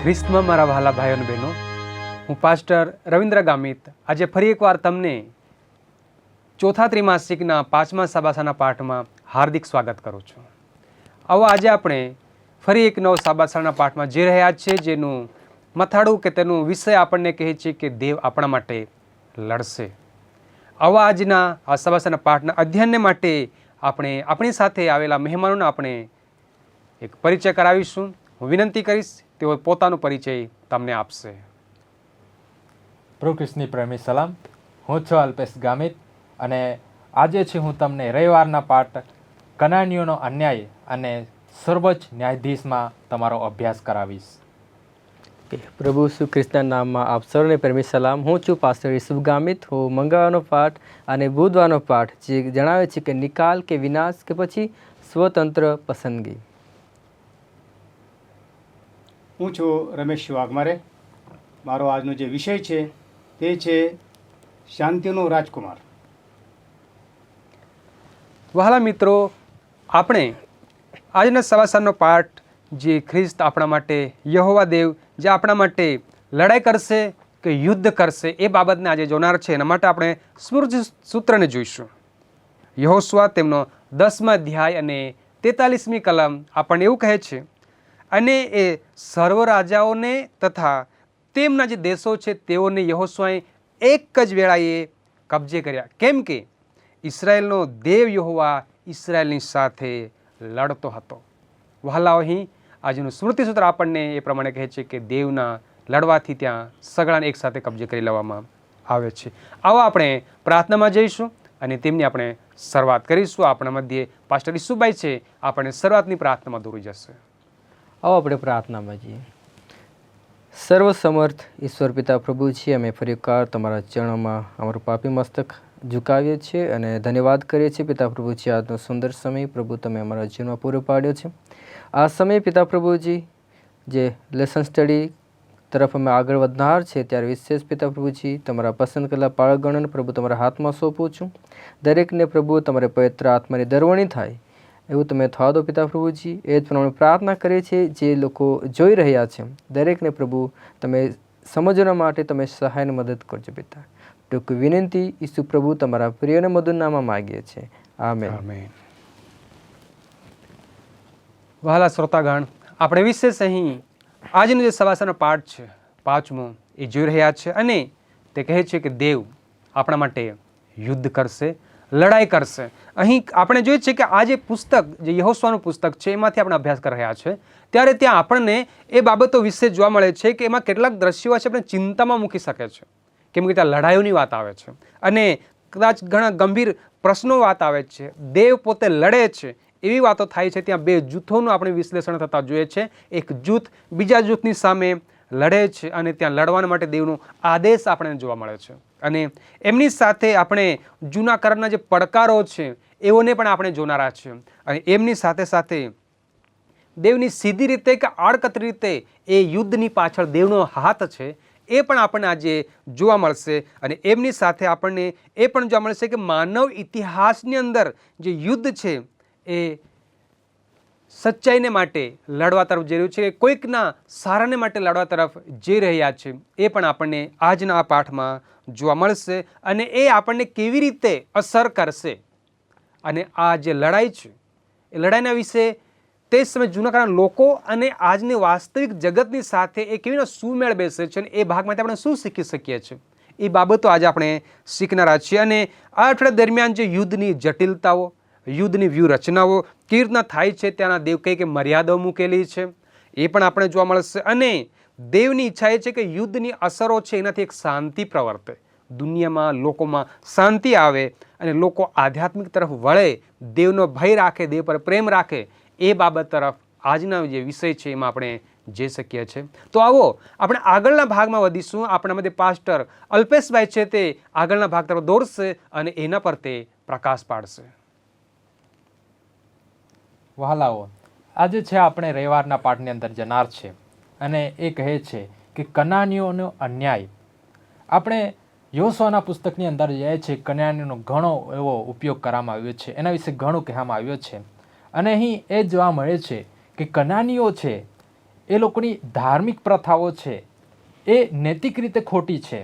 ખ્રિસ્તમાં મારા વહાલા ભાઈઓ અને બહેનો, હું પાસ્ટર રવિન્દ્ર ગામિત આજે ફરી એકવાર તમને ચોથા ત્રિમાસિકના 5મા સાબાસાના પાઠમાં હાર્દિક સ્વાગત કરું છું. આવો આજે આપણે ફરી એક નવો સાબાસાના પાઠમાં જે રહ્યા છીએ, જેનું મથાળું કે તેનું વિષય આપણને કહે છે કે દેવ આપણા માટે લડશે. આવા આજના આ સાબાસાના પાઠના અધ્યયનને માટે આપણે આપણી સાથે આવેલા મહેમાનોને આપણે એક પરિચય કરાવીશું. હું વિનંતી કરીશ તેઓ પોતાનો પરિચય તમને આપશે. પ્રભુ ખ્રિસ્તની પ્રેમી સલામ. હું છું અલ્પેશ ગામિત અને આજે છે હું તમને રવિવારના પાઠ કનાનીઓનો અન્યાય અને સર્વોચ્ચ ન્યાયાધીશમાં તમારો અભ્યાસ કરાવીશ. પ્રભુ શ્રી કૃષ્ણના નામમાં આપ સૌને પ્રેમી સલામ. હું છું પાસ્ટર ઈસુફ ગામિત. હું મંગળવારનો પાઠ અને બુધવારનો પાઠ જે જણાવે છે કે નિકાલ કે વિનાશ કે પછી સ્વતંત્ર પસંદગી. હું છું રમેશ વાઘમારે. મારો આજનો જે વિષય છે તે છે શાંતિનો રાજકુમાર. વહાલા મિત્રો, આપણે આજના સવાસાનો પાઠ જે ખ્રિસ્ત આપણા માટે, યહોવા દેવ જે આપણા માટે લડાઈ કરશે કે યુદ્ધ કરશે એ બાબતને આજે જોનાર છે. એના માટે આપણે સ્મૃતિ સૂત્રને જોઈશું. યહોશુઆ તેમનો 10મા અધ્યાય અને 43મી કલમ આપણને એવું કહે છે, અને એ સર્વ રાજાઓને તથા તેમના જે દેશો છે તેઓને યહોશુઆએ એક જ વેળાએ કબજે કર્યા, કેમ કે ઇસરાયેલનો દેવ યહોવા ઇસરાયેલની સાથે લડતો હતો. વહાલાઓ, અહીં આજનું સ્મૃતિસૂત્ર આપણને એ પ્રમાણે કહે છે કે દેવના લડવાથી ત્યાં સગળાને એકસાથે કબજે કરી લેવામાં આવે છે. આવો આપણે પ્રાર્થનામાં જઈશું અને તેમની આપણે શરૂઆત કરીશું. આપણા મધ્યે પાસ્ટર ઈસુભાઈ છે, આપણે શરૂઆતની પ્રાર્થનામાં દોરી જશે. આવો આપણે પ્રાર્થનામાં જઈએ. સર્વસમર્થ ઈશ્વર પિતા પ્રભુજી, અમે ફરી એકવાર તમારા ચરણોમાં અમારું પાપી મસ્તક ઝુકાવીએ છીએ અને ધન્યવાદ કરીએ છીએ પિતા પ્રભુજી. આજનો સુંદર સમય પ્રભુ તમે અમારા જીવનમાં પૂરો પાડ્યો છે. આ સમય પિતા પ્રભુજી જે લેસન સ્ટડી તરફ અમે આગળ વધનાર છે ત્યારે વિશેષ પિતા પ્રભુજી તમારા પસંદ કરેલા બાળકગણોને પ્રભુ તમારા હાથમાં સોંપું છું. દરેકને પ્રભુ તમારે પવિત્ર આત્માની દરવણી થાય એવું તમે થવા દો પિતા પ્રભુજી. એ જ પ્રમાણે પ્રાર્થના કરીએ છીએ જે લોકો જોઈ રહ્યા છે દરેકને પ્રભુ તમે સમજવા માટે તમે સહાયને મદદ કરજો પિતા. ટૂંક વિનંતી ઈસુ પ્રભુ તમારા પ્રિય અને મધુર નામમાં માગીએ છીએ. આમેન. વહાલા શ્રોતાગણ, આપણે વિશેષ અહીં આજનો જે સવાસાનો પાઠ છે 5મો એ જોઈ રહ્યા છે અને તે કહે છે કે દેવ આપણા માટે યુદ્ધ કરશે, લડાઈ કરશે. અહીં આપણે જોઈએ છે કે આ જે પુસ્તક જે યહોશુઆનું પુસ્તક છે એમાંથી આપણે અભ્યાસ કરી રહ્યા છે ત્યારે ત્યાં આપણને એ બાબતો વિશે જોવા મળે છે કે એમાં કેટલાક દ્રશ્યો છે આપણે ચિંતામાં મૂકી શકે છે, કેમ કે ત્યાં લડાઈઓની વાત આવે છે અને કદાચ ઘણા ગંભીર પ્રશ્નો વાત આવે છે. દેવ પોતે લડે છે એવી વાતો થાય છે. ત્યાં બે જૂથોનું આપણે વિશ્લેષણ થતા જોઈએ છે. એક જૂથ બીજા જૂથની સામે લડે છે અને ત્યાં લડવા માટે દેવનો આદેશ આપણને જોવા મળે છે. અને એમની સાથે આપણે જૂના કરના જે પડકારો છે એઓને પણ આપણે જોનારા છે. અને એમની સાથે સાથે દેવની સીધી રીતે કે આડકતરી રીતે એ યુદ્ધની પાછળ દેવનો હાથ છે એ પણ આપણને આજે જોવા મળશે. અને એમની સાથે આપણને એ પણ જોવા મળશે કે માનવ ઇતિહાસની અંદર જે યુદ્ધ છે એ સચ્ચાઈને માટે લડવા તરફ જઈ રહ્યું છે, કોઈકના સારાને માટે લડવા તરફ જઈ રહ્યા છે. એ પણ આપણને આજના આ પાઠમાં જોવા મળશે અને એ આપણને કેવી રીતે અસર કરશે. અને આ જે લડાઈ છે એ લડાઈના વિશે તે સમય જૂના કાળના લોકો અને આજની વાસ્તવિક જગતની સાથે એ કેવી રીતે સુમેળ બેસે છે અને એ ભાગમાંથી આપણે શું શીખી શકીએ છીએ એ બાબતો આજે આપણે શીખનારા છીએ. અને આ અઠવાડિયા દરમિયાન જે યુદ્ધની જટિલતાઓ, યુદ્ધની વ્યૂહરચનાઓ કેવી રીતના થાય છે, ત્યાંના દેવ કઈ મર્યાદાઓ મૂકેલી છે એ પણ આપણે જોવા મળશે. અને દેવની ઈચ્છા એ છે કે યુદ્ધની અસરો છે એનાથી એક શાંતિ પ્રવર્તે, દુનિયામાં લોકોમાં શાંતિ આવે અને લોકો આધ્યાત્મિક તરફ વળે, દેવનો ભય રાખે, દેવ પર પ્રેમ રાખે. એ બાબત તરફ આજના જે વિષય છે એમાં આપણે જઈ શકીએ છીએ. તો આવો આપણે આગળના ભાગમાં વધીશું. આપણા મધ્ય પાસ્ટર અલ્પેશભાઈ છે તે આગળના ભાગ તરફ દોરશે અને એના પર તે પ્રકાશ પાડશે. વહાલાઓ, આજે છે આપણે રવિવારના પાઠની અંદર જનાર છે અને એ કહે છે કે કનાનીઓનો અન્યાય. આપણે યહોશુઆના પુસ્તકની અંદર જાય છે કનાનીઓનો ઘણો એવો ઉપયોગ કરવામાં આવ્યો છે, એના વિશે ઘણું કહેવામાં આવ્યું છે. અને અહીં એ જોવા મળે છે કે કનાનીઓ છે એ લોકોની ધાર્મિક પ્રથાઓ છે એ નૈતિક રીતે ખોટી છે.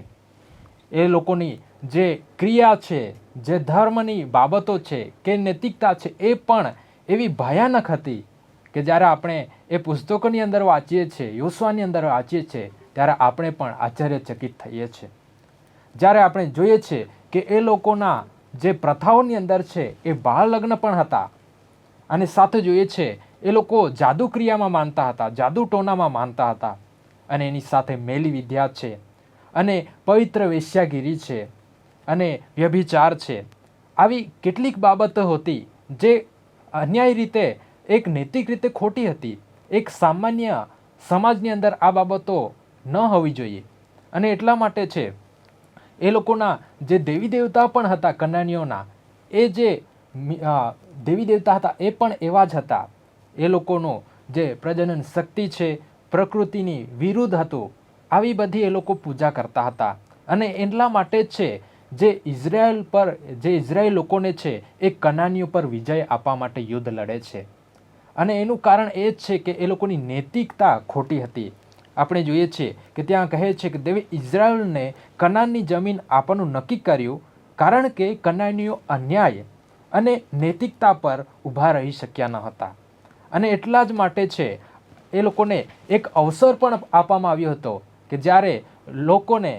એ લોકોની જે ક્રિયા છે, જે ધર્મની બાબતો છે કે નૈતિકતા છે, એ પણ એવી ભયાનક હતી કે જ્યારે આપણે એ પુસ્તકોની અંદર વાંચીએ છીએ, યોશુઆની અંદર વાંચીએ છીએ, ત્યારે આપણે પણ આશ્ચર્યચકિત થઈએ છીએ. જ્યારે આપણે જોઈએ છીએ કે એ લોકોના જે પ્રથાઓની અંદર છે એ બાળ લગ્ન પણ હતા, અને સાથે જોઈએ છે એ લોકો જાદુ ક્રિયામાં માનતા હતા, જાદુ ટોનામાં માનતા હતા, અને એની સાથે મેલી વિદ્યા છે, અને પવિત્ર વેશ્યાગીરી છે, અને વ્યભિચાર છે. આવી કેટલીક બાબતો હતી જે અન્યાય રીતે, એક નૈતિક રીતે ખોટી હતી. એક સામાન્ય સમાજની અંદર આ બાબતો ન હોવી જોઈએ. અને એટલા માટે છે એ લોકોના જે દેવી દેવતા પણ હતા કનાનીઓના, એ જે દેવી દેવતા હતા એ પણ એવા જ હતા. એ લોકોનો જે પ્રજનન શક્તિ છે, પ્રકૃતિની વિરુદ્ધ હતું. આવી બધી એ લોકો પૂજા કરતા હતા. અને એટલા માટે જ છે જે ઇઝરાયેલ લોકોને છે એ કનાનીઓ પર વિજય આપવા માટે યુદ્ધ લડે છે. અને એનું કારણ એ જ છે કે એ લોકોની નૈતિકતા ખોટી હતી. આપણે જોઈએ છીએ કે ત્યાં કહે છે કે દેવે ઇઝરાયલને કનાનની જમીન આપવાનું નક્કી કર્યું, કારણ કે કનાનીઓ અન્યાય અને નૈતિકતા પર ઊભા રહી શક્યા ન હતા. અને એટલા જ માટે છે એ લોકોને એક અવસર પણ આપવામાં આવ્યો હતો કે જ્યારે લોકોને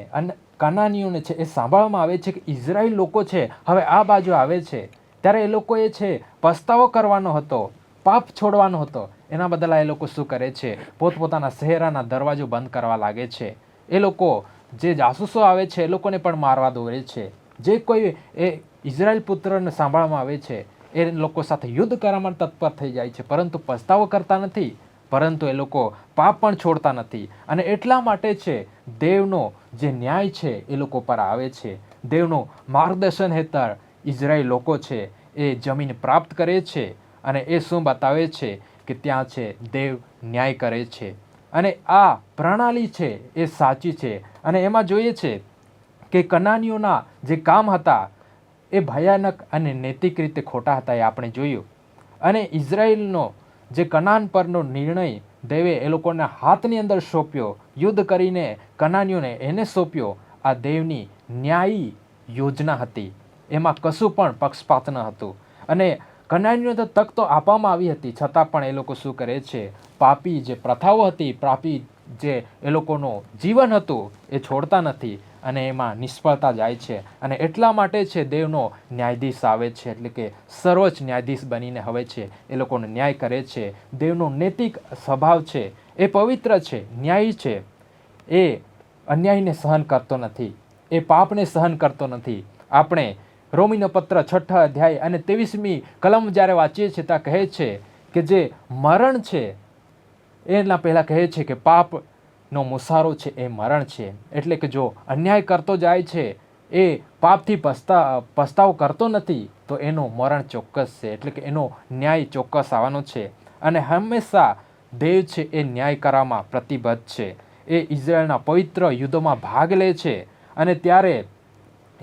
કનાનીઓને છે એ સાંભળવામાં આવે છે કે ઇઝરાયલ લોકો છે હવે આ બાજુ આવે છે, ત્યારે એ લોકોએ છે પસ્તાવો કરવાનો હતો, પાપ છોડવાનો હતો. એના બદલા એ લોકો શું કરે છે? પોતપોતાના શહેરાના દરવાજો બંધ કરવા લાગે છે. એ લોકો જે જાસૂસો આવે છે એ લોકોને પણ મારવા દોરે છે. જે કોઈ એ ઇઝરાયલ પુત્રને સાંભળવામાં આવે છે એ લોકો સાથે યુદ્ધ કરવામાં તત્પર થઈ જાય છે, પરંતુ પસ્તાવો કરતા નથી, પરંતુ એ લોકો પાપ પણ છોડતા નથી. અને એટલા માટે છે દેવનો જે ન્યાય છે એ લોકો પર આવે છે. દેવનું માર્ગદર્શન હેઠળ ઇઝરાયલ લોકો છે એ જમીન પ્રાપ્ત કરે છે. અને એ શું બતાવે છે કે ત્યાં છે દેવ ન્યાય કરે છે. અને આ પ્રણાલી છે એ સાચી છે. અને એમાં જોઈએ છે કે કનાનીઓના જે કામ હતા એ ભયાનક અને નૈતિક રીતે ખોટા હતા, એ આપણે જોયું. અને ઇઝરાયલનો જે કનાન પરનો નિર્ણય દેવે એ લોકોના હાથની અંદર સોંપ્યો, યુદ્ધ કરીને કનાનીઓને એને સોંપ્યો, આ દેવની ન્યાયી યોજના હતી. એમાં કશું પણ પક્ષપાત ન હતું. અને કનાનીઓને તક તો આપવામાં આવી હતી, છતાં પણ એ લોકો શું કરે છે? પાપી જે પ્રથાઓ હતી, પાપી જે એ લોકોનું જીવન હતું એ છોડતા નથી, અને એમાં નિષ્ફળતા જાય છે. અને એટલા માટે છે દેવનો ન્યાયાધીશ આવે છે, એટલે કે સર્વોચ્ચ ન્યાયાધીશ બનીને હવે છે એ લોકોનો ન્યાય કરે છે. દેવનો નૈતિક સ્વભાવ છે એ પવિત્ર છે, ન્યાયી છે. એ અન્યાયને સહન કરતો નથી, એ પાપને સહન કરતો નથી. આપણે રોમીનો પત્ર 6 અધ્યાય અને 23મી કલમ જ્યારે વાંચીએ છીએ ત્યાં કહે છે કે જે મરણ છે એના પહેલાં કહે છે કે પાપનો મુસારો છે એ મરણ છે. એટલે કે જો અન્યાય કરતો જાય છે, એ પાપથી પસ્તાવો કરતો નથી, તો એનું મરણ ચોક્કસ છે. એટલે કે એનો ન્યાય ચોક્કસ આવવાનો છે. અને હંમેશા દેવ છે એ ન્યાય કરવામાં પ્રતિબદ્ધ છે. એ ઇઝરાયલના પવિત્ર યુદ્ધોમાં ભાગ લે છે. અને ત્યારે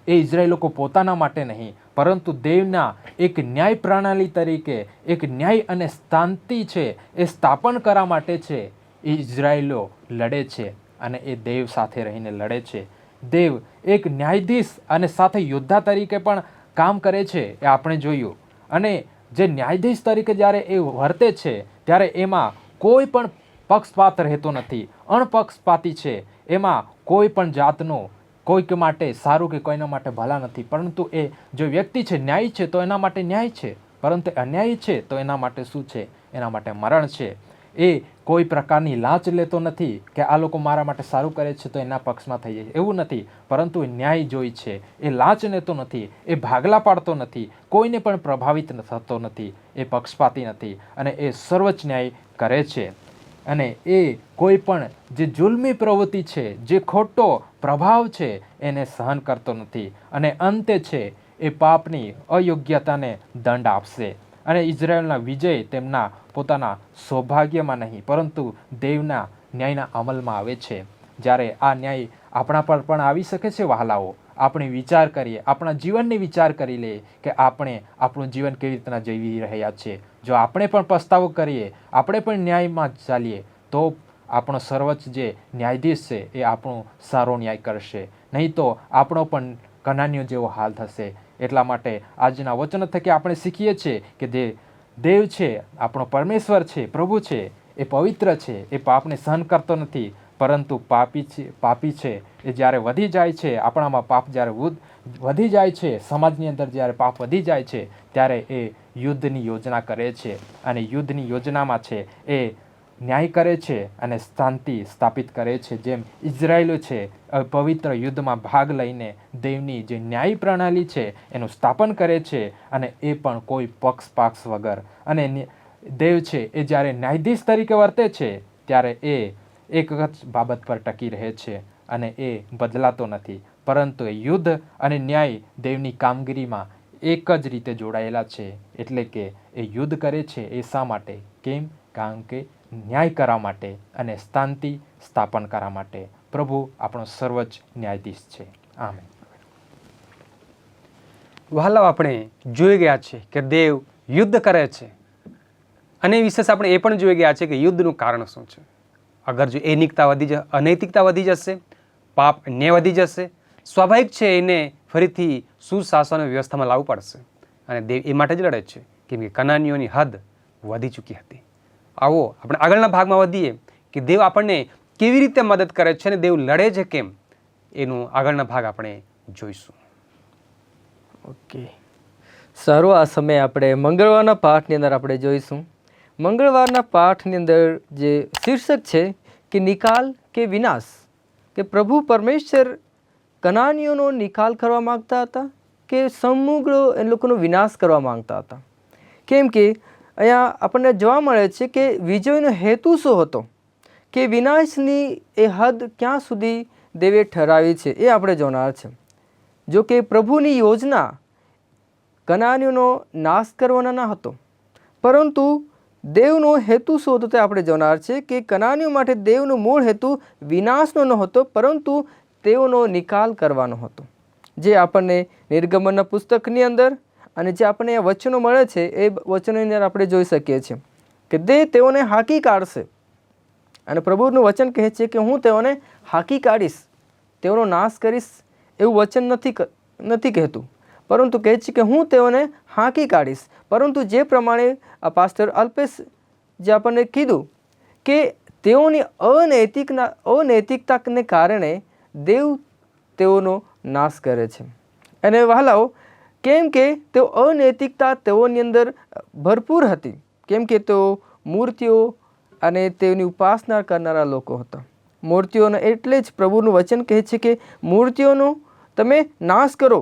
એ ઇઝરાયલ લોકો પોતાના માટે નહીં, પરંતુ દેવના એક ન્યાય પ્રણાલી તરીકે એક ન્યાય અને શાંતિ છે એ સ્થાપન કરવા માટે છે એ ઇઝરાયલો લડે છે. અને એ દેવ સાથે રહીને લડે છે. દેવ એક ન્યાયાધીશ અને સાથે યોદ્ધા તરીકે પણ કામ કરે છે, એ આપણે જોયું. અને જે ન્યાયાધીશ તરીકે જ્યારે એ વર્તે છે ત્યારે એમાં કોઈ પણ પક્ષપાત રહેતો નથી, અણપક્ષપાતી છે. એમાં કોઈ પણ જાતનું કોઈક માટે સારું કે કોઈના માટે ભલા નથી, પરંતુ એ જો વ્યક્તિ છે ન્યાયી છે તો એના માટે ન્યાય છે, પરંતુ અન્યાયી છે તો એના માટે શું છે? એના માટે મરણ છે. એ કોઈ પ્રકારની લાંચ લેતો નથી કે આ લોકો મારા માટે સારું કરે છે તો એના પક્ષમાં થઈ જાય, એવું નથી. પરંતુ એ ન્યાય જોઈ છે, એ લાંચ લેતો નથી, એ ભાગલા પાડતો નથી, કોઈને પણ પ્રભાવિત થતો નથી, એ પક્ષપાતી નથી, અને એ સર્વોચ્ચ ન્યાય કરે છે. અને એ કોઈ પણ જે જુલ્મી પ્રવૃત્તિ છે, જે ખોટો પ્રભાવ છે એને સહન કરતો નથી. અને અંતે છે એ પાપની અયોગ્યતાને દંડ આપશે. અને ઇઝરાયલના વિજય તેમના પોતાના સૌભાગ્યમાં નહીં, પરંતુ દેવના ન્યાયના અમલમાં આવે છે. જ્યારે આ ન્યાય આપણા પર પણ આવી શકે છે વહાલાઓ. આપણે વિચાર કરીએ, આપણા જીવનને વિચાર કરી લઈએ કે આપણે આપણું જીવન કેવી રીતના જીવી રહ્યા છીએ. જો આપણે પણ પસ્તાવો કરીએ, આપણે પણ ન્યાયમાં ચાલીએ, તો આપણો સર્વોચ્ચ જે ન્યાયાધીશ છે એ આપણો સારો ન્યાય કરશે, નહીં તો આપણો પણ કનાનીઓ જેવો હાલ થશે. એટલા માટે આજના વચનો થકી આપણે શીખીએ છીએ કે દેવ છે, આપણો પરમેશ્વર છે, પ્રભુ છે, એ પવિત્ર છે, એ પાપને સહન કરતો નથી. પરંતુ પાપી છે એ જ્યારે વધી જાય છે, આપણામાં પાપ જ્યારે વધી જાય છે, સમાજની અંદર જ્યારે પાપ વધી જાય છે, ત્યારે એ યુદ્ધની યોજના કરે છે. અને યુદ્ધની યોજનામાં છે એ ન્યાય કરે છે અને શાંતિ સ્થાપિત કરે છે. જેમ ઇઝરાયેલો છે પવિત્ર યુદ્ધમાં ભાગ લઈને દેવની જે ન્યાય પ્રણાલી છે એનું સ્થાપન કરે છે, અને એ પણ કોઈ પક્ષપાક્ષ વગર. અને દેવ છે એ જ્યારે ન્યાયાધીશ તરીકે વર્તે છે ત્યારે એ એક જ બાબત પર ટકી રહે છે અને એ બદલાતો નથી. પરંતુ એ યુદ્ધ અને ન્યાય દેવની કામગીરીમાં એક જ રીતે જોડાયેલા છે. એટલે કે એ યુદ્ધ કરે છે એ શા માટે? કેમ? કારણ કે ન્યાય કરવા માટે અને શાંતિ સ્થાપન કરવા માટે. પ્રભુ આપણો સર્વોચ્ચ ન્યાયાધીશ છે. આમેન. વહાલાઓ, આપણે જોઈ ગયા છે કે દેવ યુદ્ધ કરે છે, અને વિશેષ આપણે એ પણ જોઈ ગયા છે કે યુદ્ધનું કારણ શું છે. અગર જો અનૈતિકતા વધી જશે, પાપ અન્યાય વધી જશે, સ્વાભાવિક છે એને ફરીથી સુશાસન વ્યવસ્થામાં લાવવું પડશે. અને દેવ એ માટે જ લડે છે કેમ કે કનાનીઓની હદ વધી ચૂકી હતી. આવો આપણે આગળના ભાગમાં વધીએ કે દેવ આપણને કેવી રીતે મદદ કરે છે અને દેવ લડે છે કેમ, એનું આગળના ભાગ આપણે જોઈશું. ઓકે, સારું. આ સમયે આપણે મંગળવારના પાઠની અંદર આપણે જોઈશું. મંગળવારના પાઠની અંદર જે શીર્ષક છે કે નિકાલ કે વિનાશ, કે પ્રભુ પરમેશ્વર કનાનીઓનો નિકાલ કરવા માગતા હતા કે સમગ્ર એ લોકોનો વિનાશ કરવા માંગતા હતા. કેમ કે અહીંયા આપણને જોવા મળે છે કે વિજયનો હેતુ શું હતો, કે વિનાશની એ હદ ક્યાં સુધી દેવે ઠરાવી છે એ આપણે જોનાર છે. જો કે પ્રભુની યોજના કનાનીઓનો નાશ કરવાનો ન હતો, પરંતુ દેવનો હેતુ શું હતો તે આપણે જોનાર છે. કે કનાનીઓ માટે દેવનો મૂળ હેતુ વિનાશનો ન હતો, પરંતુ તેઓનો નિકાલ કરવાનો હતો. જે આપણને નિર્ગમનના પુસ્તકની અંદર અને જે આપણને વચનો મળે છે એ વચનોની અંદર આપણે જોઈ શકીએ છીએ કે તેઓને હાંકી કાઢશે. અને પ્રભુનું વચન કહે છે કે હું તેઓને હાંકી કાઢીશ, તેઓનો નાશ કરીશ એવું વચન નથી કહેતું, પરંતુ કહે છે કે હું તેઓને હાંકી કાઢીશ. પરંતુ જે પ્રમાણે આ પાસ્ટર અલ્પેશ જે આપણને કીધું કે તેઓની અનૈતિકતાને કારણે દેવ તેઓનો નાશ કરે છે. અને વહાલાઓ, કેમ કે તેઓ અનૈતિકતા તેઓની અંદર ભરપૂર હતી, કેમ કે તેઓ મૂર્તિઓ અને તેની ઉપાસના કરનારા લોકો હતા. મૂર્તિઓનો એટલે જ પ્રભુનું વચન કહે છે કે મૂર્તિઓનો તમે નાશ કરો,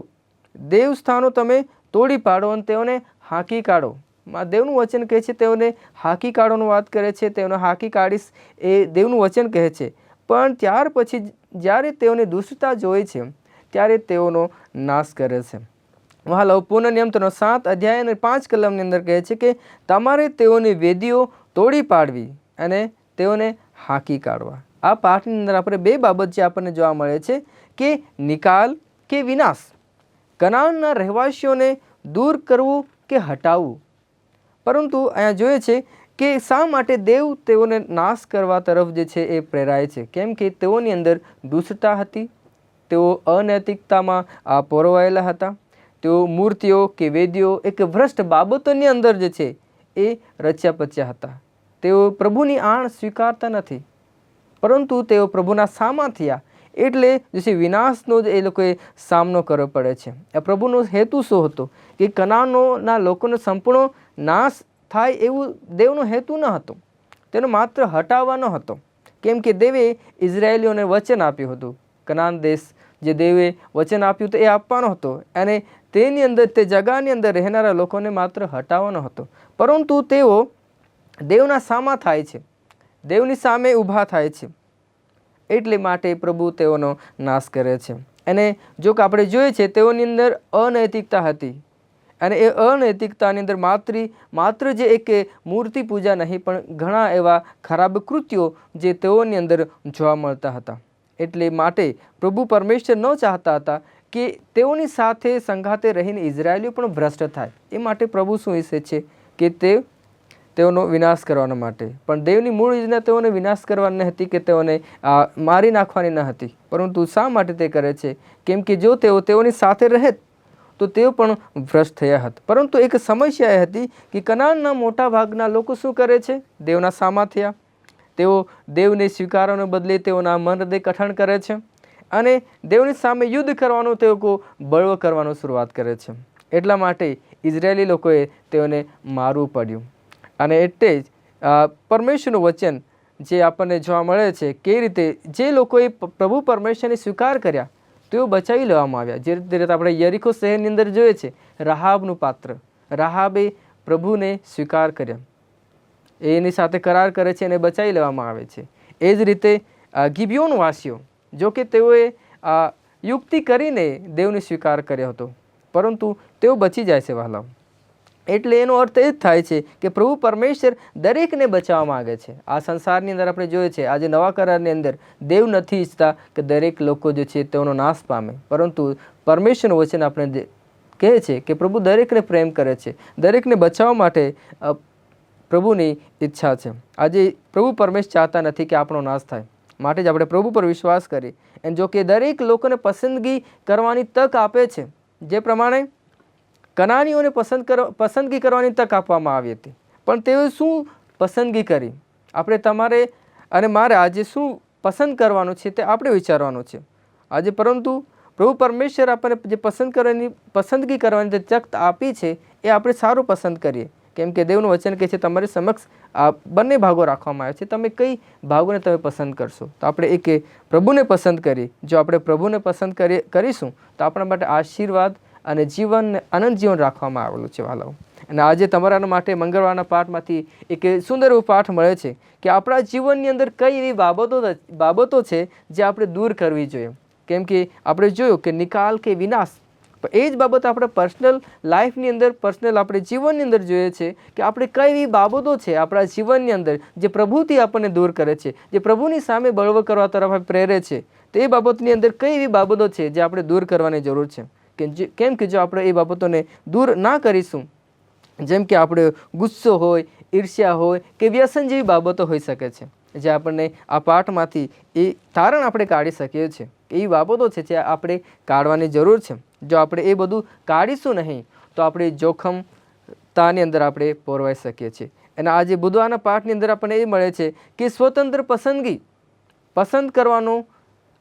દેવસ્થાનો તમે તોડી પાડો અને તેઓને હાંકી કાઢો. દેવનું વચન કહે છે તેઓને હાંકી કાઢવાની વાત કરે છે, તેઓને હાંકી કાઢીશ એ દેવનું વચન કહે છે. પણ ત્યાર પછી જ્યારે તેઓને દુષ્ટતા જોઈ છે ત્યારે તેઓનો નાશ કરે છે. વહાલાઓ, પુનઃનિયમનો 7 અધ્યાય અને 5 કલમની અંદર કહે છે કે તમારે તેઓની વેદીઓ તોડી પાડવી અને તેઓને હાંકી કાઢવા. આ પાઠની અંદર આપણે બે બાબત જે આપણને જોવા મળે છે કે નિકાલ કે વિનાશ, કનાનના રહેવાસીઓને દૂર કરવું કે હટાવવું. પરંતુ અહીંયા જોઈએ છે કે શા માટે દેવ તેઓને નાશ કરવા તરફ જે છે એ પ્રેરાય છે. કેમ કે તેઓની અંદર દુષ્ટતા હતી, તેઓ અનૈતિકતામાં પોરવાયેલા હતા, તેઓ મૂર્તિઓ કે વેદીઓ એક ભ્રષ્ટ બાબતોની અંદર જે છે એ રચ્યા પચ્યા હતા. તેઓ પ્રભુની આણ સ્વીકારતા નથી, પરંતુ તેઓ પ્રભુના સામા થયા, એટલે જે વિનાશનો જ એ લોકોએ સામનો કરવો પડે છે. આ પ્રભુનો હેતુ શું હતો કે કનાનોના લોકોનો સંપૂર્ણ નાશ થાય એવું દેવનો હેતુ ન હતો, તેનો માત્ર હટાવવાનો હતો. કેમ કે દેવે ઇઝરાયેલીઓને વચન આપ્યું હતું, કનાન દેશ જે દેવે વચન આપ્યું હતું એ આપવાનો હતો, અને તેની અંદર તે જગાની અંદર રહેનારા લોકોને માત્ર હટાવવાનો હતો. પરંતુ તેઓ દેવના સામા થાય છે, દેવની સામે ઊભા થાય છે, એટલે માટે પ્રભુ તેઓનો નાશ કરે છે. અને જો કે આપણે જોઈએ છે તેઓની અંદર અનૈતિકતા હતી, અને એ અનૈતિકતાની અંદર માત્ર જે એક મૂર્તિ પૂજા નહીં, પણ ઘણા એવા ખરાબ કૃત્યો જે તેઓની અંદર જોવા મળતા હતા. એટલે માટે પ્રભુ પરમેશ્વર ન ચાહતા હતા કે તેઓની સાથે સંગાતે રહીને ઇઝરાયેલીઓ પણ ભ્રષ્ટ થાય. એ માટે પ્રભુ શું ઈચ્છે છે કે તેઓનો વિનાશ કરવાના માટે. પણ દેવની મૂળ યોજના તેઓને વિનાશ કરવાની ન હતી કે તેઓને મારી નાખવાની ન હતી. પરંતુ શા માટે તે કરે છે? કેમ કે જો તેઓની સાથે રહે તો તેઓ પણ ભ્રષ્ટ થયા હતા. પરંતુ એક સમસ્યા એ હતી કે કનાનના મોટા ભાગના લોકો શું કરે છે? દેવના સામા થયા. તેઓ દેવને સ્વીકારવાને બદલે તેઓના મન હૃદય કઠણ કરે છે અને દેવની સામે યુદ્ધ કરવાનું તેઓ બળવો કરવાનું શરૂઆત કરે છે. એટલા માટે ઇઝરાયેલી લોકોએ તેઓને મારવું પડ્યું. અને એટલે જ પરમેશ્વરનું વચન જે આપણને જોવા મળે છે કે રીતે જે લોકોએ પ્રભુ પરમેશ્વરને સ્વીકાર કર્યા તેઓ બચાવી લેવામાં આવ્યા. જે રીતે આપણે યરીખો શહેરની અંદર જોઈએ છે, રાહાબનું પાત્ર, રાહાબે પ્રભુને સ્વીકાર કર્યા, એની સાથે કરાર કરે છે અને બચાવી લેવામાં આવે છે. એ જ રીતે ગિબિયોન વાસીઓ, જો કે તેઓએ યુક્તિ કરીને દેવને સ્વીકાર કર્યો હતો, પરંતુ તેઓ બચી જાય છે વહાલા. એટલે એનો અર્થ એ જ થાય છે કે પ્રભુ પરમેશ્વર દરેકને બચાવવા માગે છે. આ સંસારની અંદર આપણે જોઈએ છે, આજે નવા કરારની અંદર દેવ નથી ઈચ્છતા કે દરેક લોકો જે છે તેઓનો નાશ પામે, પરંતુ પરમેશ્વરનું વચન આપણે કહે છે કે પ્રભુ દરેકને પ્રેમ કરે છે, દરેકને બચાવવા માટે પ્રભુની ઈચ્છા છે. આજે પ્રભુ પરમેશ્વર ચાહતા નથી કે આપણો નાશ થાય, માટે જ આપણે પ્રભુ પર વિશ્વાસ કરીએ. અને જો કે દરેક લોકોને પસંદગી કરવાની તક આપે છે, જે પ્રમાણે કનાનીઓને પસંદગી કરવાની તક આપવામાં આવી હતી, પણ તેઓએ શું પસંદગી કરી? આપણે તમારે અને મારે આજે શું પસંદ કરવાનું છે તે આપણે વિચારવાનું છે આજે. પરંતુ પ્રભુ પરમેશ્વર આપણને જે પસંદગી કરવાની જે તક આપી છે એ આપણે સારું પસંદ કરીએ. કેમ કે દેવનું વચન કહે છે તમારી સમક્ષ આ બંને ભાગો રાખવામાં આવે છે, તમે કઈ ભાગોને તમે પસંદ કરશો? તો આપણે એક પ્રભુને પસંદ કરી. જો આપણે પ્રભુને પસંદ કરીશું તો આપણા માટે આશીર્વાદ અને જીવન, આનંદ જીવન રાખવામાં આવેલું છે વાલાઓ. અને આજે તમારા માટે મંગળવારના પાઠમાંથી એક સુંદર એવો પાઠ મળે છે કે આપણા જીવનની અંદર કઈ એવી બાબતો છે જે આપણે દૂર કરવી જોઈએ. કેમ કે આપણે જોયું કે નિકાલ કે વિનાશ, એ જ બાબત આપણે પર્સનલ લાઈફની અંદર, પર્સનલ આપણે જીવનની અંદર જોઈએ છે કે આપણે કઈ એવી બાબતો છે આપણા જીવનની અંદર જે પ્રભુથી આપણને દૂર કરે છે, જે પ્રભુની સામે બળવો કરવા તરફ પ્રેરે છે. તો એ બાબતની અંદર કઈ એવી બાબતો છે જે આપણે દૂર કરવાની જરૂર છે. કેમ કે જો આપણે એ બાબતોને દૂર ના કરીશું, જેમ કે આપણે ગુસ્સો હોય, ઈર્ષ્યા હોય કે વ્યસન જેવી બાબતો હોઈ શકે છે, જે આપણને આ પાઠમાંથી એ તારણ આપણે કાઢી શકીએ છીએ. એવી બાબતો છે જે આપણે કાઢવાની જરૂર છે. જો આપણે એ બધું કાઢીશું નહીં તો આપણે જોખમતાની અંદર આપણે પોરવાઈ શકીએ છીએ. અને આજે બુધવારના પાઠની અંદર આપણને એ મળે છે કે સ્વતંત્ર પસંદ કરવાનું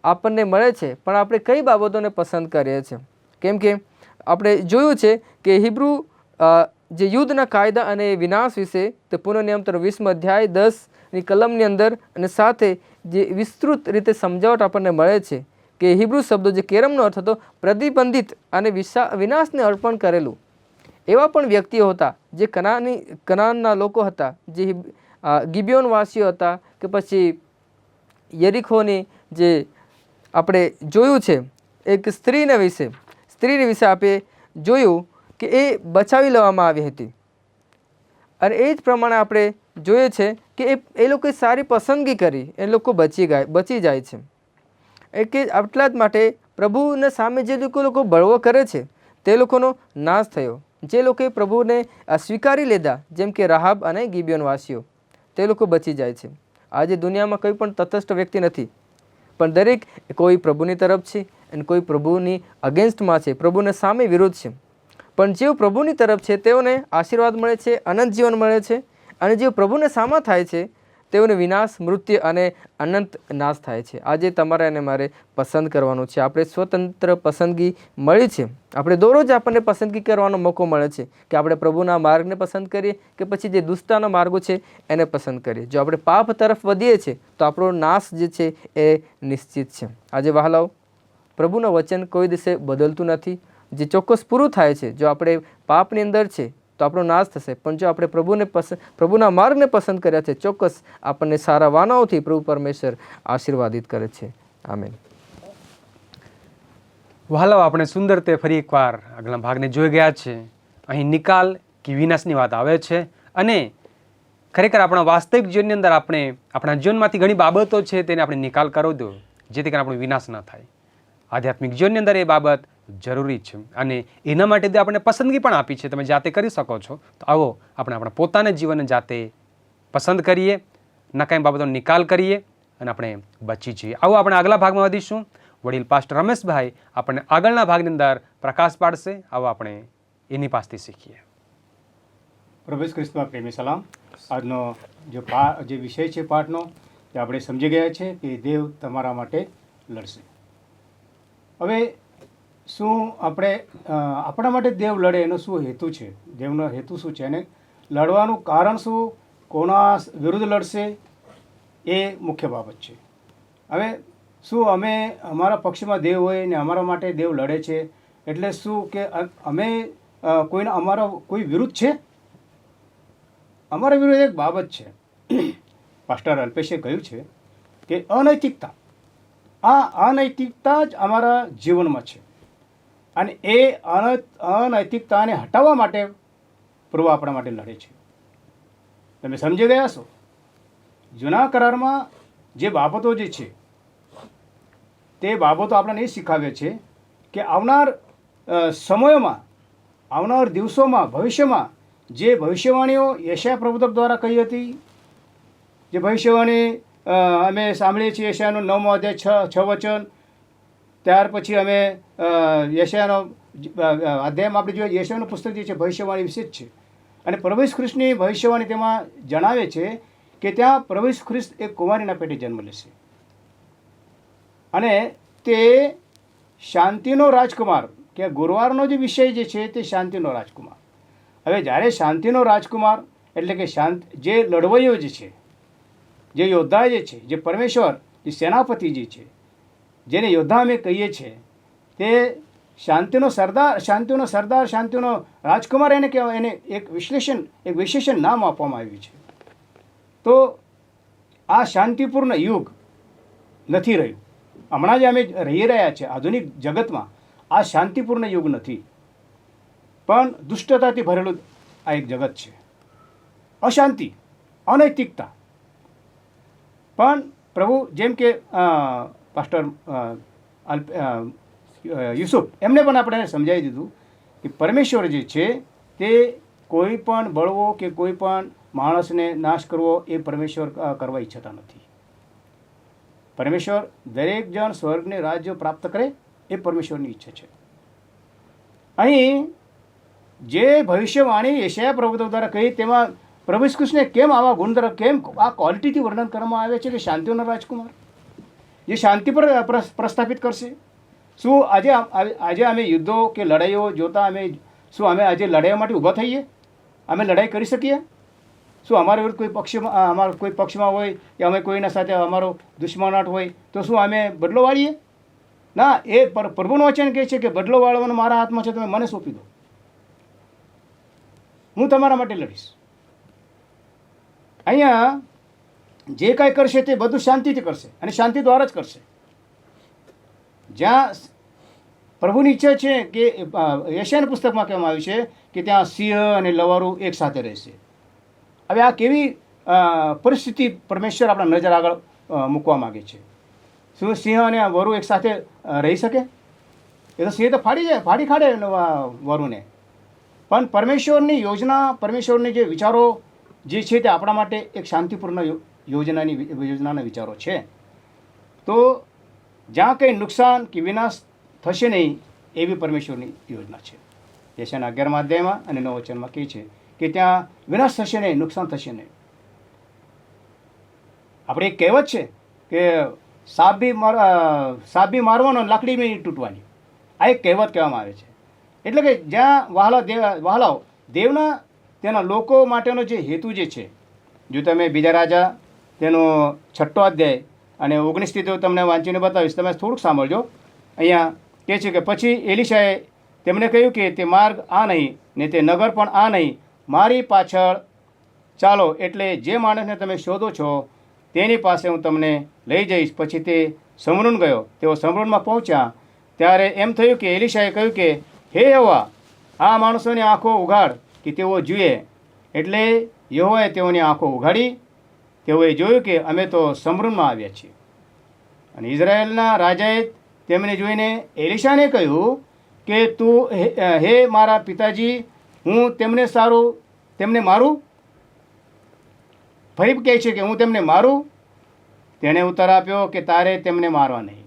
આપણને મળે છે, પણ આપણે કઈ બાબતોને પસંદ કરીએ છીએ? કેમ કે આપણે જોયું છે કે હિબ્રુ જે યુદ્ધના કાયદા અને વિનાશ વિશે તે પુનઃનિયમ 20 અધ્યાય 10ની કલમની અંદર અને સાથે જે વિસ્તૃત રીતે સમજાવટ આપણને મળે છે કે હિબ્રુ શબ્દો જે કેરમનો અર્થ હતો પ્રતિબંધિત અને વિનાશને અર્પણ કરેલું. એવા પણ વ્યક્તિઓ હતા જે કનાનના લોકો હતા, જે ગિબિયોન વાસીઓ હતા, કે પછી યરીખોની જે આપણે જોયું છે એક સ્ત્રીને વિશે આપણે જોયું કે એ બચાવી લેવામાં આવી હતી. અને એ જ પ્રમાણે આપણે જોઈએ છે કે એ લોકોએ સારી પસંદગી કરી, એ લોકો બચી જાય છે. એ કે આટલા જ માટે પ્રભુને સામે જે લોકો બળવો કરે છે તે લોકોનો નાશ થયો. જે લોકોએ પ્રભુને સ્વીકારી લીધા, જેમ કે રાહાબ અને ગિબિયોન વાસીઓ, તે લોકો બચી જાય છે. આજે દુનિયામાં કોઈ પણ તટસ્થ વ્યક્તિ નથી, પણ દરેક કોઈ પ્રભુની તરફ છે અને કોઈ પ્રભુની અગેન્સ્ટમાં છે, પ્રભુને સામે વિરોધ છે. પણ જેઓ પ્રભુની તરફ છે તેઓને આશીર્વાદ મળે છે, અનંત જીવન મળે છે. અને જેઓ પ્રભુને સામા થાય છે તેઓને વિનાશ, મૃત્યુ અને અનંત નાશ થાય છે. આજે તમારે અને મારે પસંદ કરવાનું છે. આપણે સ્વતંત્ર પસંદગી મળી છે. આપણે દરરોજ આપણને પસંદગી કરવાનો મોકો મળે છે કે આપણે પ્રભુના માર્ગને પસંદ કરીએ કે પછી જે દુષ્ટના માર્ગો છે એને પસંદ કરીએ. જો આપણે પાપ તરફ વધીએ છીએ તો આપણો નાશ જે છે એ નિશ્ચિત છે. આજે વહાલાઓ, પ્રભુનું વચન કોઈ દિવસે બદલતું નથી. જે ચોક્કસ પૂરું થાય છે, જો આપણે પાપની અંદર છે તો આપણો નાશ થશે, પણ જો આપણે પ્રભુના માર્ગને પસંદ કર્યા છે, ચોક્કસ આપણને સારા વાનાઓથી પ્રભુ પરમેશ્વર આશીર્વાદિત કરે છે. આમેન. વહાલાઓ, આપણે સુંદર તે ફરી એકવાર આગળના ભાગને જોઈ ગયા છે. અહીં નિકાલ કે વિનાશની વાત આવે છે અને ખરેખર આપણા વાસ્તવિક જીવનની અંદર આપણે આપણા જીવનમાંથી ઘણી બાબતો છે તેને આપણે નિકાલ કરવો દો, જેથી કરીને આપણો વિનાશ ન થાય. આધ્યાત્મિક જીવનની અંદર એ બાબત જરૂરી છે. અને એના માટે તે આપણને પસંદગી પણ આપી છે. તમે જાતે કરી શકો છો. તો આવો આપણે આપણા પોતાના જીવનને જાતે પસંદ કરીએ, નકામી બાબતોનો નિકાલ કરીએ અને આપણે બચી જઈએ. આવો આપણે આગલા ભાગમાં વધીશું. વડીલ પાસ્ટર રમેશભાઈ આપણને આગળના ભાગની અંદર પ્રકાશ પાડશે. આવો આપણે એની પાસેથી શીખીએ. પ્રભુ ઈસુ ખ્રિસ્તમાં પ્રેમી સલામ. આજનો જે વિષય છે પાઠનો, તે આપણે સમજી ગયા છે કે દેવ તમારા માટે લડશે. હવે શું આપણા માટે દેવ લડે એનો શું હેતુ છે? દેવનો હેતુ શું છે અને લડવાનું કારણ શું? કોના વિરુદ્ધ લડશે? એ મુખ્ય બાબત છે. હવે શું અમારા પક્ષમાં દેવ હોય ને અમારા માટે દેવ લડે છે એટલે શું કે અમે અમારા કોઈ વિરુદ્ધ છે? અમારા વિરુદ્ધ એક બાબત છે. પાસ્ટર અલ્પેશે કહ્યું છે કે અનૈતિકતા. આ અનૈતિકતા જ અમારા જીવનમાં છે અને એ અનૈતિકતાને હટાવવા માટે પ્રભુ આપણા માટે લડે છે. તમે સમજી ગયા છો? જૂના કરારમાં જે બાબતો જે છે તે બાબતો આપણને એ શીખવે છે કે આવનાર સમયોમાં, આવનાર દિવસોમાં, ભવિષ્યમાં જે ભવિષ્યવાણીઓ યશાયા પ્રવક્તા દ્વારા કહી હતી, જે ભવિષ્યવાણી અમે સાંભળીએ છીએ યશાયાનો 9મો અધ્યાય 6 વચન, ત્યાર પછી અમે યશાયાનો અધ્યાયમાં આપણે જોઈએ યશાયાનું પુસ્તક જે છે ભવિષ્યવાણી વિશે જ છે. અને પ્રભુ ઈસુ ખ્રિસ્તની ભવિષ્યવાણી તેમાં જણાવે છે કે ત્યાં પ્રભુ ઈસુ ખ્રિસ્ત એક કુંવારીના પેટે જન્મ લેશે અને તે શાંતિનો રાજકુમાર, કે ગુરુવારનો જે વિષય જે છે તે શાંતિનો રાજકુમાર. હવે જ્યારે શાંતિનો રાજકુમાર એટલે કે જે લડવૈયો જે છે, જે યોદ્ધા જે છે, જે પરમેશ્વર, જે સેનાપતિ જે છે, જેને યોદ્ધા અમે કહીએ છીએ, તે શાંતિનો સરદાર, શાંતિનો રાજકુમાર એને કહેવાય. એને એક વિશેષણ નામ આપવામાં આવ્યું છે. તો આ શાંતિપૂર્ણ યુગ નથી રહ્યું. હમણાં જે અમે રહી રહ્યા છે આધુનિક જગતમાં, આ શાંતિપૂર્ણ યુગ નથી, પણ દુષ્ટતાથી ભરેલું આ એક જગત છે. અશાંતિ, અનૈતિકતા. પણ પ્રભુ જેમ કે પાસ્ટર યુસુફ એમને પણ આપણે સમજાવી દીધું કે પરમેશ્વર જે છે તે કોઈ પણ બળવો કે કોઈ પણ માણસને નાશ કરવો એ પરમેશ્વર કરવા ઈચ્છતા નથી. પરમેશ્વર દરેક જણ સ્વર્ગને રાજ્ય પ્રાપ્ત કરે એ પરમેશ્વરની ઈચ્છા છે. અહીં જે ભવિષ્યવાણી યશાયા પ્રવક્તા દ્વારા કહી તેમાં પ્રભુ ઈસુ ખ્રિસ્તને કેમ આવા ગુણધર્મ, કેમ આ ક્વોલિટીથી વર્ણન કરવામાં આવે છે કે શાંતિનો રાજકુમાર, જે શાંતિ પર પ્રસ્થાપિત કરશે. શું આજે અમે યુદ્ધો કે લડાઈઓ જોતા શું અમે આજે લડાઈઓ માટે ઊભા થઈએ? અમે લડાઈ કરી શકીએ? શું અમારા વિરુદ્ધ કોઈ પક્ષમાં હોય કે અમે કોઈના સાથે અમારો દુશ્મનાટ હોય તો શું અમે બદલો વાળીએ? ના, એ પ્રભુનું વચન કહે છે કે બદલો વાળવાનો મારા હાથમાં છે, તમે મને સોંપી દો, હું તમારા માટે લડીશ. અહીંયા જે કાંઈ કરશે તે બધું શાંતિથી કરશે અને શાંતિ દ્વારા જ કરશે. જ્યાં પ્રભુની ઈચ્છા છે કે યશાયાના પુસ્તકમાં કહેવામાં આવ્યું છે કે ત્યાં સિંહ અને લવારું એક સાથે રહેશે. હવે આ કેવી પરિસ્થિતિ પરમેશ્વર આપણા નજર આગળ મૂકવા માગે છે? શું સિંહ અને વરુ એક સાથે રહી શકે? એ તો સિંહ તો ફાડી ખાડે વરુને. પણ પરમેશ્વરની યોજના, પરમેશ્વરની જે વિચારો જે છે તે આપણા માટે એક શાંતિપૂર્ણ યોજનાના વિચારો છે. તો જ્યાં કંઈ નુકસાન કે વિનાશ થશે નહીં એવી પરમેશ્વરની યોજના છે. યશાયાના 11મા અધ્યાયમાં અને 9 વચનમાં કહે છે કે ત્યાં વિનાશ થશે નહીં, નુકસાન થશે નહીં. આપણે એક કહેવત છે કે સાપ બી મારવાનો, લાકડી બી તૂટવાની. આ એક કહેવત કહેવામાં આવે છે. એટલે કે જ્યાં વહાલાઓ દેવના તેના લોકો માટેનો જે હેતુ જે છે, જો તમે બીજા રાજા તેનો 6 અધ્યાય અને 19થી તો તમને વાંચીને બતાવીશ, તમે થોડુંક સાંભળજો. અહીંયા કહે છે કે પછી એલીશાએ તેમને કહ્યું કે તે માર્ગ આ નહીં ને તે નગર પણ આ નહીં, મારી પાછળ ચાલો, એટલે જે માણસને તમે શોધો છો તેની પાસે હું તમને લઈ જઈશ. પછી તે સમરૂન ગયો. તેઓ સમરૂનમાં પહોંચ્યા ત્યારે એમ થયું કે એલીશાએ કહ્યું કે હે યહોવા, આ માણસોની આંખો ઉઘાડ કે તેઓ જુએ. એટલે યહોવાએ તેઓની આંખો ઉઘાડી. તેઓએ જોયું કે અમે તો સમરૂનમાં આવ્યા છીએ. અને ઇઝરાયેલના રાજાએ તેમને જોઈને એલીશાને કહ્યું કે તું હે મારા પિતાજી, હું તેમને મારું? ફરી કહે છે કે હું તેમને મારું? તેણે ઉત્તર આપ્યો કે તારે તેમને મારવા નહીં.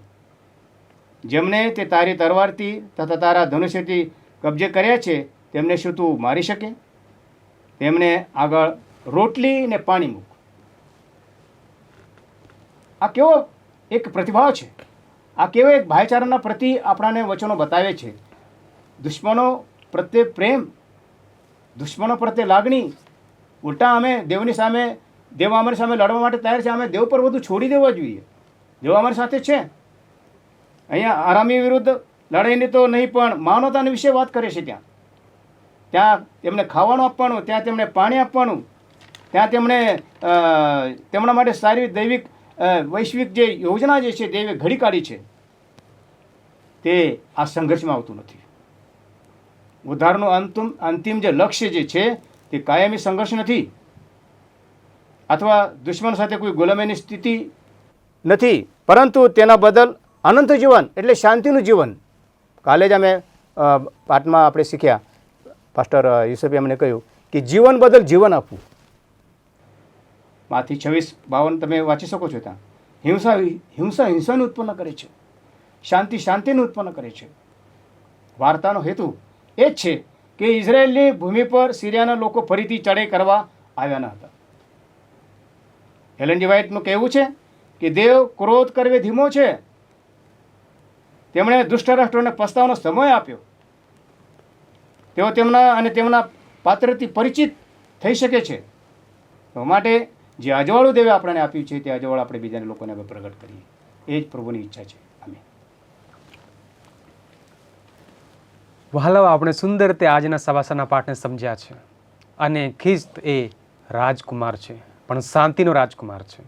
જેમને તે તારી તરવારથી તથા તારા ધનુષ્યથી કબજે કર્યા છે તેમને શું તું મારી શકે? તેમને આગળ રોટલી ને પાણી મૂક. આ કેવો એક પ્રતિભાવ છે! આ કેવો એક ભાઈચારાના પ્રતિ આપણાને વચનો બતાવે છે. દુશ્મનો પ્રત્યે પ્રેમ, દુશ્મનો પ્રત્યે લાગણી. ઉલટા અમે દેવ અમારી સામે લડવા માટે તૈયાર છે. અમે દેવ પર બધું છોડી દેવા જોઈએ. દેવ અમારી સાથે છે. અહીંયા આરામી વિરુદ્ધ લડાઈની તો નહીં, પણ માનવતાના વિશે વાત કરે છે. ત્યાં તેમને ખાવાનું આપવાનું, ત્યાં તેમને પાણી આપવાનું, ત્યાં તેમના માટે સારી દૈવિક વૈશ્વિક જે યોજના જે છે દેવે ઘડી કાઢી છે, તે આ સંઘર્ષમાં આવતું નથી. ઉદ્ધારનું અંતિમ જે લક્ષ્ય જે છે તે કાયમી સંઘર્ષ નથી, અથવા દુશ્મન સાથે કોઈ ગુલામીની સ્થિતિ નથી, પરંતુ તેના બદલ અનંત જીવન એટલે શાંતિનું જીવન. કાલે જ અમે પાઠમાં આપણે શીખ્યા, પાસ્ટર યુસુફે અમને કહ્યું કે જીવન બદલ જીવન આપવું. માથી 26:52 તમે વાંચી શકો છો. ત્યાં હિંસાને ઉત્પન્ન કરે છે, શાંતિને ઉત્પન્ન કરે છે. વાર્તાનો હેતુ એ જ છે કે ઇઝરાયેલની ભૂમિ પર સિરિયાના લોકો ફરીથી ચઢાઈ કરવા આવ્યા ન હતા. એલન જી વ્હાઇટનું કહેવું છે કે દેવ ક્રોધ કરવે ધીમો છે. તેમણે દુષ્ટ રાષ્ટ્રોને પસ્તાવાનો સમય આપ્યો. તેઓ તેમના પાત્રથી પરિચિત થઈ શકે છે. તો માટે જે અજવાળું દેવે આપણને આપ્યું છે તે અજવાળું આપણે બીજાને લોકોને હવે પ્રગટ કરીએ. એ જ પ્રભુની ઈચ્છા છે. અમે વહાલાઓ, આપણે સુંદર રીતે આજના સવાસના પાઠને સમજ્યા છે. અને ખ્રિસ્ત એ રાજકુમાર છે, પણ શાંતિનો રાજકુમાર છે.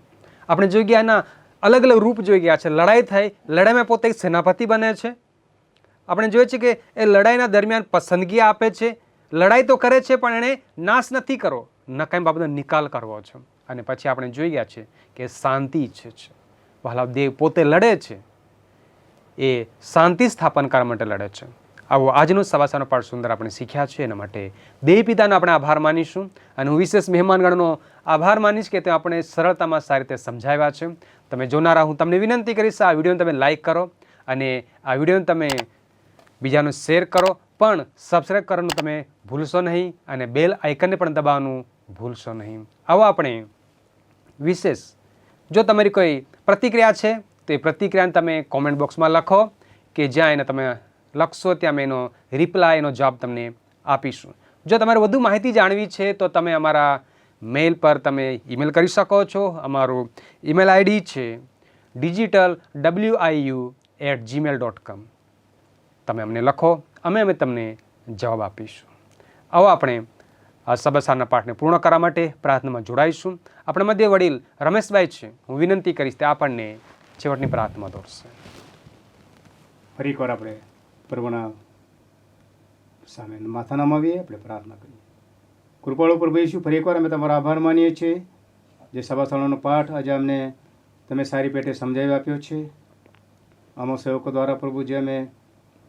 આપણે જોઈ ગયા એના અલગ અલગ રૂપ જોઈ ગયા છે. લડાઈ થઈ, લડાઈમાં પોતે એક સેનાપતિ બને છે. આપણે જોઈએ છીએ કે એ લડાઈના દરમિયાન પસંદગી આપે છે. લડાઈ તો કરે છે, પણ એણે નાશ નથી કરવો, ન કાંઈ બાબતનો નિકાલ કરવો છે. અને પછી આપણે જોઈ ગયા છે કે શાંતિ ઈચ્છે છે. વહાલા, દેવ પોતે લડે છે, એ શાંતિ સ્થાપન કરવા માટે લડે છે. આવો આજનો સવાસાનો પાઠ સુંદર આપણે શીખ્યા છે. એના માટે દેવ પિતાનો આપણે આભાર માનીશું. અને હું વિશેષ મહેમાનગણનો આભાર માનીશ કે તે આપણે સરળતામાં સારી રીતે સમજાવ્યા છે. તમે જોનારા હું તમને વિનંતી કરીશ, આ વિડીયોને તમે લાઇક કરો અને આ વિડીયોને તમે બીજાને શેર કરો, પણ સબસ્ક્રાઈબ કરવાનું તમે ભૂલશો નહીં અને બેલ આઇકનને પણ દબાવવાનું ભૂલશો નહીં. આવો આપણે વિશેષ જો તમારી કોઈ પ્રતિક્રિયા છે તો એ પ્રતિક્રિયાને તમે કોમેન્ટ બોક્સમાં લખો, કે જ્યાં એને તમે લખશો ત્યાં અમે એનો રિપ્લાય, એનો જવાબ તમને આપીશું. જો તમારે વધુ માહિતી જાણવી છે તો તમે અમારા મેલ પર તમે ઈમેલ કરી શકો છો. અમારું ઈમેલ આઈડી છે digitalwiu@gmail.com. તમે અમને લખો, અમે તમને જવાબ આપીશું. આવો આપણે આ સબસારના પાઠને પૂર્ણ કરવા માટે પ્રાર્થનામાં જોડાઈશું. આપણા મધ્ય વડીલ રમેશભાઈ છે, હું વિનંતી કરીશ તે આપણને છેવટની પ્રાર્થનામાં દોરશે. ફરી એકવાર આપણે પ્રભુના સામે માથા નમાવીએ, આપણે પ્રાર્થના કરીએ. કૃપાળુ પ્રભુ ઈસુ, ફરી એકવાર અમે તમારો આભાર માનીએ છીએ. જે સભાસ્થળોનો પાઠ આજે અમને તમે સારી પેટે સમજાવી આપ્યો છે. આમાં સેવકો દ્વારા પ્રભુ જે અમે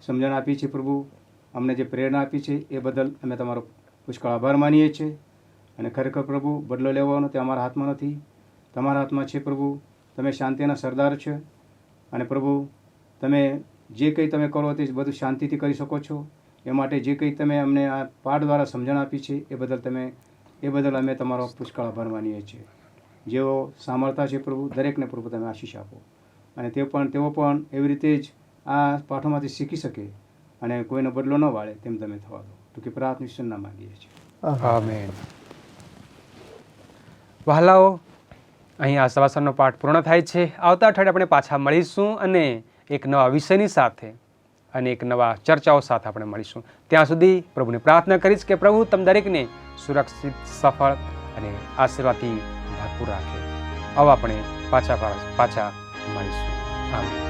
સમજણ આપી છે, પ્રભુ અમને જે પ્રેરણા આપી છે એ બદલ અમે તમારો પુષ્કળ આભાર માનીએ છીએ. અને ખરેખર પ્રભુ બદલો લેવાનો તે અમારા હાથમાં નથી, તમારા હાથમાં છે. પ્રભુ તમે શાંતિના સરદાર છે, અને પ્રભુ તમે જે કંઈ તમે કરો તે બધું શાંતિથી કરી શકો છો. એ માટે જે કંઈ તમે અમને આ પાઠ દ્વારા સમજણ આપી છે એ બદલ અમે તમારો પુષ્કળ આભાર માનીએ છીએ. જેઓ સાંભળતા છે પ્રભુ દરેકને પ્રભુ તમે આશીષ આપો, અને તેઓ પણ એવી રીતે જ આ પાઠોમાંથી શીખી શકે અને કોઈનો બદલો ન વાળે તેમ તમે થવા દો. તો કે પ્રાર્થના ઈશ્વરના માંગીએ છીએ. આમેન. વહાલાઓ, અહીં આ સવાસનનો પાઠ પૂર્ણ થાય છે. આવતા અઠવાડિયે આપણે પાછા મળીશું અને એક નવા વિષયની સાથે અને એક નવા ચર્ચાઓ સાથે આપણે મળીશું. ત્યાં સુધી પ્રભુને પ્રાર્થના કરીશ કે પ્રભુ તમ દરેકને સુરક્ષિત, સફળ અને આશીર્વાદથી ભરપૂર રાખે. હવે આપણે પાછા મળીશું. આમ